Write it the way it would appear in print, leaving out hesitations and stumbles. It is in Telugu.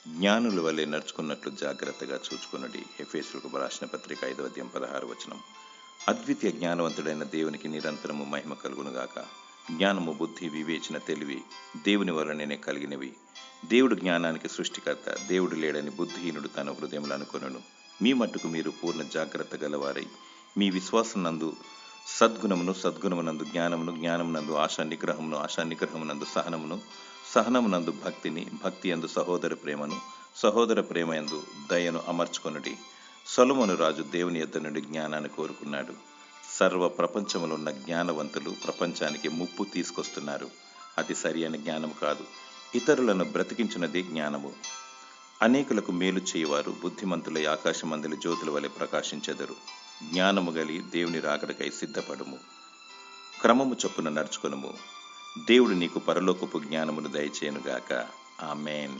జ్ఞానుల వలె నడుచుకున్నట్లు జాగ్రత్తగా చూచుకొనుడి. ఎఫెసీయులకు రాసిన పత్రిక 5వ అధ్యాయం 16వ వచనం. అద్వితీయ జ్ఞానవంతుడైన దేవునికి నిరంతరము మహిమ కలుగునుగాక. జ్ఞానము, బుద్ధి, వివేచన, తెలివి దేవుని వలననే కలిగినవి. దేవుడు జ్ఞానానికి సృష్టికర్త. దేవుడు లేడని బుద్ధిహీనుడు తన హృదయంలో అనుకొనును. మీ మట్టుకు మీరు పూర్ణ జాగ్రత్త గలవారై మీ విశ్వాసం నందు సద్గుణమును, సద్గుణమునందు జ్ఞానమును, జ్ఞానమునందు ఆశా నిగ్రహమును, ఆశా నిగ్రహమునందు సహనమును, సహనమునందు భక్తిని, భక్తి యందు సహోదర ప్రేమను, సహోదర ప్రేమ యందు దయను అమర్చుకొనుడి. సొలొమోను రాజు దేవుని యొద్ద నుండి జ్ఞానాన్ని కోరుకున్నాడు. సర్వ ప్రపంచములో ఉన్న జ్ఞానవంతులు ప్రపంచానికి ముప్పు తీసుకొస్తున్నారు. అది సరి అయిన జ్ఞానం కాదు. ఇతరులను బ్రతికించినదే జ్ఞానము. అనేకులకు మేలు చేయవారు బుద్ధిమంతులై ఆకాశమందలి జ్యోతుల వలె ప్రకాశించెదరు. జ్ఞానము గలి దేవుని రాకడకై సిద్ధపడుము. క్రమము చొప్పున నడుచుకొనుము. దేవుడు నీకు పరలోకపు జ్ఞానమును దయచేయునుగాక. ఆమేన్.